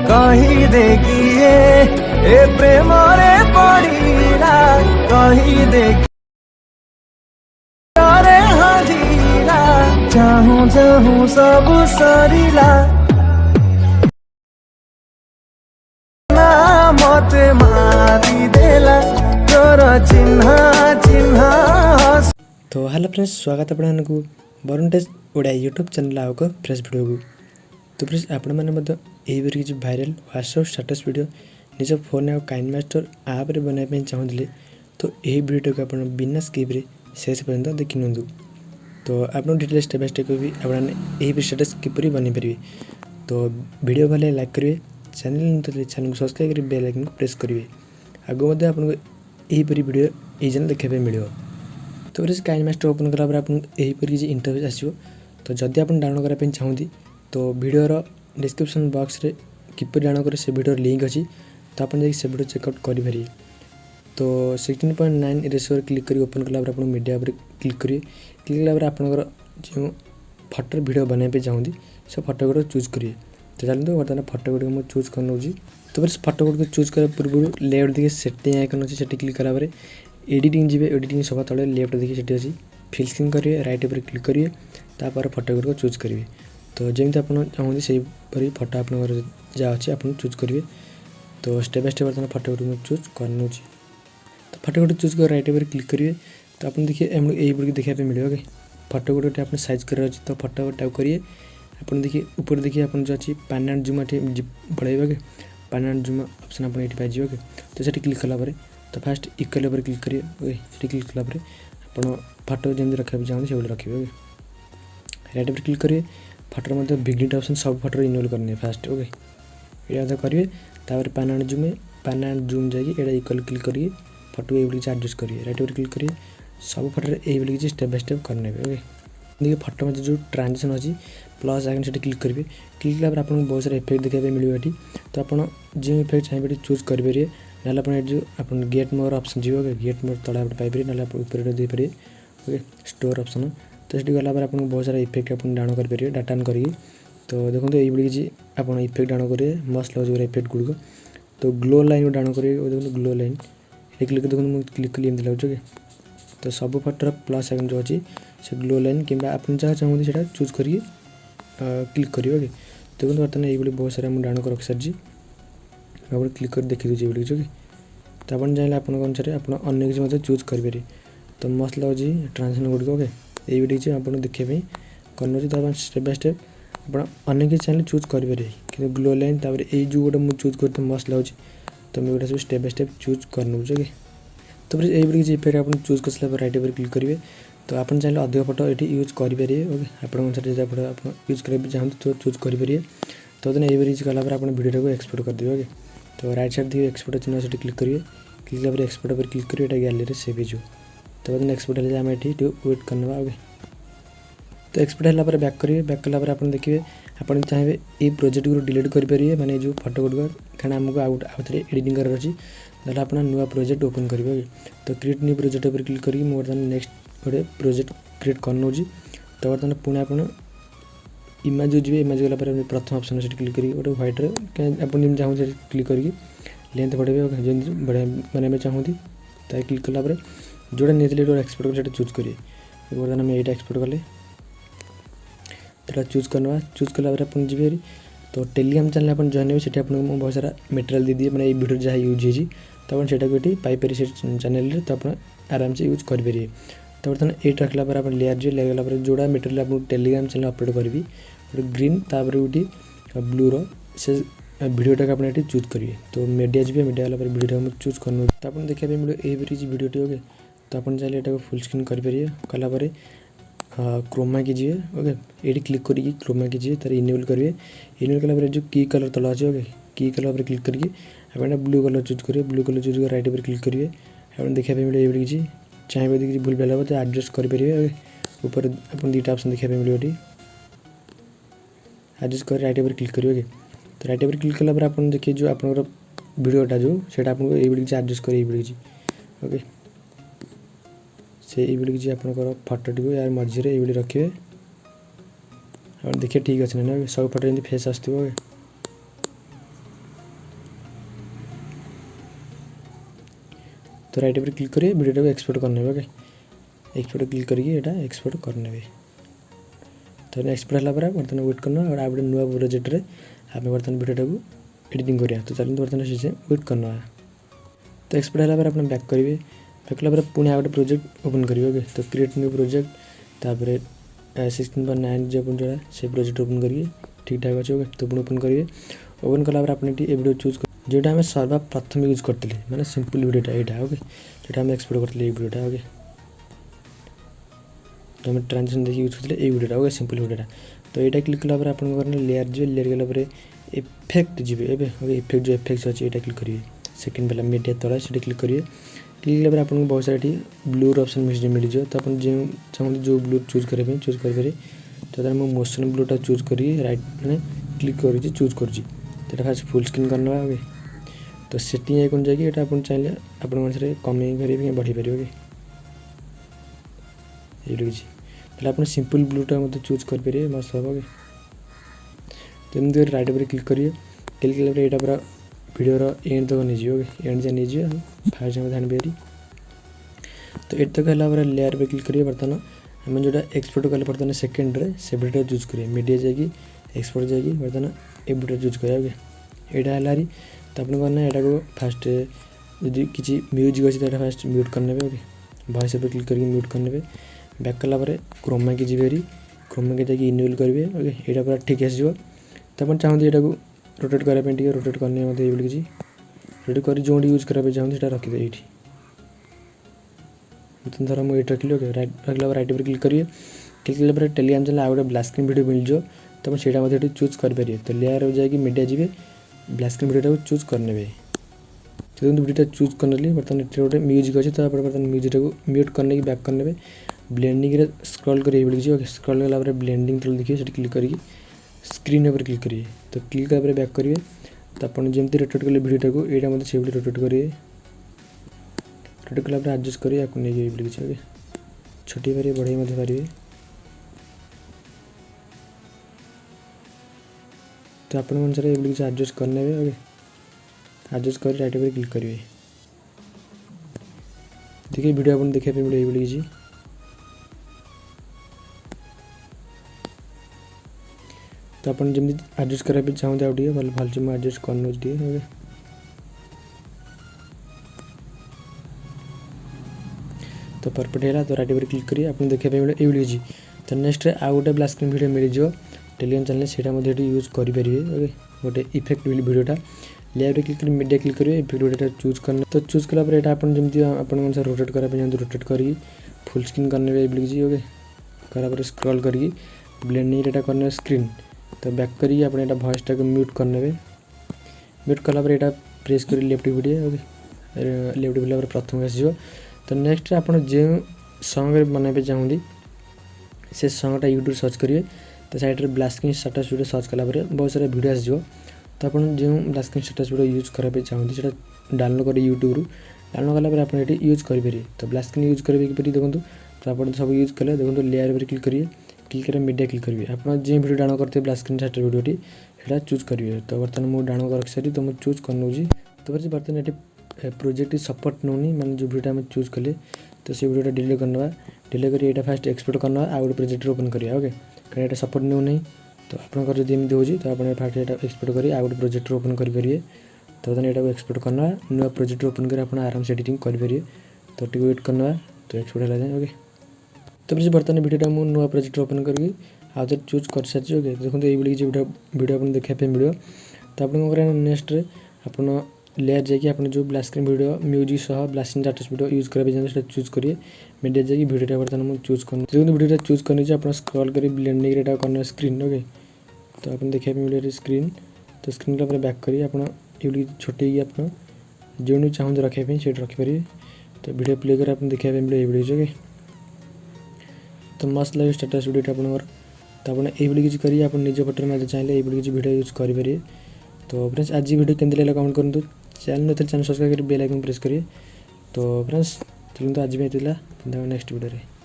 कही देगी ए प्रेम रे पड़ीला कही देगी रे हजीला चाहूं चाहूं सब सरीला ना मत मारी देला तोर चिन्हा चिन्हा। तो हेलो फ्रेंड्स, स्वागत आपको Barun tech Odia YouTube channel आउ एक फ्रेश वीडियो को। तो फ्रेंड्स आपण मैंने यही किसी भाइराल व्हाट्सएप स्टेटस वीडियो निज फोन आ काइनमास्टर आप बनवाई चाहूँगे तो यही वीडियो को आप बिना स्किप शेष पर्यंत देखि नियंतु। तो आपको डिटेल स्टेप बाय स्टेप भी आपने स्टेटस किपरि बन पारे। तो वीडियो भले लाइक करेंगे, चैनल को सब्सक्राइब कर बेल आइकन को प्रेस करेंगे। आगो आपको यहीपरी वीडियो ये चैनल देखा मिल। तो फिर काइनमास्टर ओपन कला आपको यहीपरी किसी इंटरफेस आसो। तो जदि आप डाउनलोड करने चाहती तो वीडियोर डिस्क्रिप्शन बॉक्स रे किपर डाउनलोड करे से वीडियो लिंक अच्छी, तो आप से वीडियो चेकआउट करेंगे। तो 16.9 रेशियो क्लिक कर ओपन कला आप मीडिया पर क्लिक करेंगे। क्लिक कला आपंकर जो फटो वीडियो बनवाई चाहती से फटो गुड़ चूज करेंगे। तो चलते बर्तमान फटो गुड़ मुझे चूज कर नौजी। तो फिर फटो गुड़ चूज कर पूर्व लेफ्ट दिखे सेटिंग आइकन अच्छी से क्लिक कला एडिटिंग जी एडिटिंग सभा तले लेफ्ट देखिए से अच्छी फिल स्क्रीन करेंगे, राइट पर क्लिक करेंगे, तापर फटो गुड़ चूज करेंगे। तो जमी आप चाहते से फटो आप जहाँ अच्छे आप चूज करेंगे। तो स्टेप बाय स्टेप बर्तमान फटो गुड़ चूज कर नौजी। तो फटो गुड़ चूज कर राइट पर क्लिक करेंगे। तो आप देखिए यही गुड़ देखा मिले फटो गुड़ आप साइज कर अच्छे। तो फटो टाइप करिए आप देखिए ऊपर देखिए आप जो अच्छी पैन एंड जूम बढ़ाइबे पैन एंड जूम ऑप्शन आप ये पाइबे। तो से क्लिक कला तो फास्ट इक्वल पर क्लिक करिए। क्लिक कला आप फटो जमी रखा चाहते से रखिए। राइट पर क्लिक करिए फटोर मध्य बिग्निट ऑप्शन सब फटो इनेबल करने फास्ट। ओके ये करेंगे। तापर पैन एंड जूम जाइए इक्वल क्लिक करिए फटो ये एडजस्ट करिए। राइट पर क्लिक करिए सब फटो ये स्टेप बाय स्टेप करने। ओके देखिए फटो में जो ट्रांजेक्शन अच्छी प्लस आइकन से क्लिक करेंगे। क्लिक कला आपको बहुत सारा इफेक्ट देखा मिले ये। तो आप जो इफेक्ट चाहिए चूज करेंगे ना जो आप गेट मोर ऑप्शन जी गेट मोर तले आप पाइपर ना ऊपर देपारे। ओके स्टोर ऑप्शन तो ये गला आपको बहुत सारा इफेक्ट आप डाउनलोड करेंगे डाटा ऑन करेंगे। तो देखो ये किसी आप इफेक्ट डाउनलोड करेंगे मस्त लगे इफेक्ट गुड़क। तो ग्लो लाइन को डाउनलोड करेंगे। देखो ग्लो लाइन ये क्लिक देखो मुझे क्लिक कली एमती लगे। तो सब फटोर प्लस आइकन जो अच्छी से ग्लो लाइन कि आप जहाँ चाहते से चूज करिए क्लिक करेंगे। ओके देखो बर्तमान ये बहुत सारा मुझे डाउनलोड कर रखी सारी आप क्लिक कर देखी दूसरी ये। ओके तो आप चाहिए आप अनुसार आप अन्न किसी चूज करेंगे। तो मस्त लगे ट्रांजेक्शन गुड़िक। ओके ये वीडियो आप देखा करना। तो आप स्टेप बाय स्टेप आप अन्न किसी चाहिए चूज करेंगे कि ग्लो लाइन तापर ये जो गोटे मुझे चूज करते मस्त लगे। तो मुझे सब स्टेप बाय स्टेप चूज कर नौचे। ओके तो फिर ये किसी इफेक्ट आप चूज कर सारा राइट पर क्लिक करेंगे। तो आप चाहिए अधिक फटो ये यूज करेंगे। ओके आप अनुसार आप यूज करेंगे चाहते तो चूज करेंगे। तो ये कला आप वीडियो को एक्सपोर्ट कर देंगे। ओके तो राइट साइड देखिए एक्सपोर्ट चिन्ह से क्लिक करेंगे। क्लिक कला एक्सपोर्ट पर क्लिक करेंगे गैलरी सेव हो। तो बर्तमान एक्सपोर्ट है आम ये वेट करना। ओके तो एक्सपोर्ट है बैक करेंगे। बैक कला आप देखिए आप चाहिए ये प्रोजेक्ट को डिलीट करेंगे माने जो फटो गुड़क क्या आमको आउ थे एडिटिंग करार अच्छी ना आप नुआ प्रोजेक्ट ओपन करेंगे। तो क्रिएट न्यू प्रोजेक्ट पर क्लिक करेंगे मुझे बर्तमान नेक्स्ट गोटे प्रोजेक्ट क्रिएट कर नौजी। तो बर्तमान पुणी आप इमेज जो जी इमेज गला प्रथम ऑप्शन से क्लिक करेंगे गोटे व्हाइट आप चाहते क्लिक करके लेंथ बढ़ेबे जमी बढ़िया बनवाई चाहती तो क्लिक कला जोड़ा नहीं एक्सपोर्ट कर चूज करेंगे। बर्तमान आम यहाँ एक्सपोर्ट कले तो चूज करना। चूज कला आप जी तो टेलीग्राम चैनल आप जॉइन हे आपको बहुत सारा मटेरियल दे दिए मैंने वीडियो जहाँ यूज होती तो आप ये पाइपर से चैनल तो आप आराम से यूज करेंगे। तो बर्तमान ये रखला आप लेयर जो लेगला जोड़ा मटेरियल आप टेलीग्राम चैनल अपलोड करी गोटे ग्रीन तापर गोटे ब्लूर से वीडियोटा को आप चूज करेंगे। तो मीडिया जी मीडिया वाला वीडियो चूज कर। तो आप देखा मिले यही किसी वीडियो। ओके तो आप चाहिए यहाँ फुल स्क्रीन करेंगे कलापर क्रोमा कीजिए। ओके ये क्लिक करिए क्रोमा कीजिए तार इनेबल करेंगे। इनेबल कला जो की कलर तला अच्छे। ओके की कलर पर क्लिक करके आप ब्लू कलर चूज करेंगे। ब्लू कलर चूज कर राइट पर क्लिक करेंगे। आप देखा मिले ये किसी चाहिए यदि भूल भाल हो तो एडजस्ट करेंगे। ऊपर आप दुटा ऑप्शन देखा मिले ये एडजस्ट कर राइट पर क्लिक करेंगे। तो राइट पर क्लिक कला आप देखिए जो आप वीडियोटा जो आपको ये किसी एडजस्ट करेंगे। ओके से ये किसी आप फटोटी को यार मझे ये रखिए आप देखिए ठीक अच्छे ना सब फटो जमी फेस आसो। तो राइट पर क्लिक करिए वीडियो को एक्सपोर्ट करने ओके एक्सपोर्ट क्लिक करके एटा एक्सपोर्ट करने तो एक्सपोर्ट है बर्तमान वेट करना और आप नुआ प्रोजेक्ट रे आम बर्तमान वीडियो को एडिटिंग करिया तो चलते बर्तमान से वेट करना तो एक्सपोर्ट है आप बैक करेंगे बैक कला पुणी आ गए प्रोजेक्ट ओपन करेंगे ओके तो क्रिएट न्यू प्रोजेक्ट तापर 16.9 जो अपन जोड़ा से प्रोजेक्ट ओपन करिए ठीक ठाक अच्छे ओके तो पुणी ओपन करेंगे ओपन कला आपने ये वीडियो चूज कर जोटा आम सर्वा प्रथम यूज करते मैंने सिंपल वीडियोटा यहाँ ओके जो आम एक्सपोर्ट करते ये वीडियोटा ओके तो हमें ट्रांजेक्शन देखिए यूज करते ये वीडियोटा ओके सिंपल वीडियोटा तो यहाँ क्लिक कला आप लेयर जी लेयर गला इफेक्ट जी ओके इफेक्ट जो इफेक्ट अच्छे यहाँ क्लिक करिए सेकेंड वाला मीडिया तला से क्लिक करिए क्लिक कला आपको बहुत सारा ब्लूर ऑप्शन मिल जाए तो आप जो चाहते जो ब्लू चूज करेंगे चूज करेंगे तो मुझे मोशन ब्लूटा चूज करी राइट मैंने क्लिक कर चूज कर फास्ट फुल स्क्रीन करना ओके तो सेटिंग आइकन जाकि ये आप चाहिए आप कमे करेंगे बढ़ी पारे ओके ये किसी आप सिंपल ब्लूटा मतलब चूज करेंगे मस्त हम ओके तो एमती राइट पर क्लिक करिए क्लिक कला यहाँ पूरा वीडियोर एंड तक नहीं ओके एंड जाए नहीं फास्ट ध्यान पारी तो एट तक है लेयर पे क्लिक करिए बर्तमान आम जो एक्सपोर्ट कले बर्तमान सेकेंड रे से वीडियो चूज करिए मीडिया जाकि एक्सपोर्ट जाकि बर्तमान ए वीडियो चूज करें ओके यहाँ है तो आपको करना यहाँ को फास्ट जी किसी म्यूजिक अच्छी तो फास्ट म्यूट करने ओके वॉइस पर क्लिक करके म्यूट करने बैक कला क्रोमा की जी क्रोमा के जाकि इनेबल करेंगे ओके यहाँ पूरा ठीक आसो तो आप चाहते यहाँ को रोटेट करने रोटेट करने मतलब ये किसी रोटेट कर जो यूज करने चाहते रखिदे ये धर मुझे रखिली ओके राइट राइट पर क्लिक करिए क्लिक कला टेलीग्राम चैनल आउ गए ब्लैक स्क्रीन वीडियो मिल जाओ तो आप चूज करेंगे तो लेयर जाकि मीडिया जी ब्लैक स्क्रीन वीडियो को चूज करने तो वीडियो चूज करने बर्तमान गोटे म्यूजिक अच्छे तो आप बर्तमान म्यूजिक को म्यूट करने बैक करने ब्लेंडिंग स्क्रॉल करिए ओके स्क्रॉल कला ब्लेंडिंग तल देखिए क्लिक करिए स्क्रीन पर क्लिक करिए तो क्लिक कला बैक करिए तो आप जमी रोटेट कले वीडियो को यहाँ मतलब से रोटेट करिए रोटेट कला एडजस्ट करिए आपको नहीं किसी ओके छोटी पारे बढ़ाई पारे तो आप अनुसार ये किसी एडजस्ट करने ओके एडजस्ट कर राइट पर क्लिक करिए देखिए वीडियो आप देखा मिले ये किसी तो आप जमी एडजस्ट कराया चाहते आउ भलसे मुझे एडजस्ट कर ओके तो परफेक्ट है तो राइट पर क्लिक करिए आप देखा मिले ये किसी तो नेक्स्ट आउ गोटे ब्लैक स्क्रीन वीडियो मिल जाए टेलीग्राम चैनल से यूज करेंगे ओके गोटे इफेक्ट वीडियोटा लेयर पे क्लिक कर मीडिया क्लिक करेंगे इफेक्ट वीडियो चूज करने तो चूज कला यहाँ आप जमी आप रोटेट कराया रोटेट करी फुल स्क्रीन करने किसी ओके करा स्क्रॉल करी ब्लेंडिंग यहाँ करने स्क्रीन तो बैक करिए आप वॉइसटा को म्यूट करने म्यूट कला यहाँ प्रेस कर left video okay left video प्रथम आसो तो नेक्स्ट आप जो सॉन्ग बनाइए चाहती से सॉन्गटा यूट्यूब सर्च करेंगे तो साइड में black screen status video search कला बहुत सारा वीडियो आसो तो आप जो black screen status video use कराया चाहते हैं डाउनलोड करेंगे यूट्यूब डाउनलोड कला आप यूज करेंगे तो ब्लैक स्क्रीन यूज करेंगे देखो तो आप सब यूज कले देखो लेयर पर क्लिक करिए क्लिक कर मीडिया क्लिक करेंगे आप जो वीडियो डाउनलोड करते ब्लैक स्क्रीन स्टेटस वीडियोटी है चूज करेंगे तो बर्तमान मुझे डाउनलोड कर सारी तो मुझे चूज कर नौजी तो बर्तमान ये प्रोजेक्ट सपोर्ट नौनी मैंने जो वीडियो आम चूज कले तो से वीडियो डिलीट करना डिलीट कर यहाँ फास्ट एक्सपोर्ट करना आ गए प्रोजेक्ट ओपन करिए ओके कहीं यहाँ सपोर्ट नौ नहीं तो आपंकर जब एमती हो तो आप फास्ट यहाँ एक्सपोर्ट करेंगे आ गए प्रोजेक्ट ओपन करेंगे तो बर्तमान यहाँ एक्सपोर्ट करना नुआ प्रोजेक्ट ओपन कर आप आराम से एडिटिंग करेंगे तो टी वेट करना तो एक्सपोर्ट है ओके तो फिर बर्तमान वीडियो मुझे नुआ प्रोजेक्ट ओपन करके आउे चूज कर सारी ओके देखो ये किसी वीडियो आप देखा मिले तो आप नेक्स्ट आप लेयर जाकि आप जो ब्लैक स्क्रीन वीडियो म्यूजिक सह black screen status video use करेंगे चूज करिए मीडिया जाकि वीडियो बर्तमान मुझे चूज करना देखो वीडियो चूज करने आप स्क्रॉल कर ब्लेंडिंग यहाँ करना स्क्रीन ओके तो आप देखा मिले स्क्रीन तो स्क्रीन का बैक करिए आप छोटे आप जो चाहते रखापी से रखिपारे तो वीडियो प्ले कर आप देखा मिले ये ओके तो मस्त लगे स्टेटस वीडियो आप तो आप किसी करिए आप निज फोटो में चाहिए ये किसी वीडियो यूज करेंगे तो फ्रेंड्स आज वीडियो केमती लगे कमेंट करूँ चैनल चैनल सब्सक्राइब कर बेल आइकन प्रेस करिए तो फ्रेंड्स चलते आज भी नेक्स्ट वीडियो।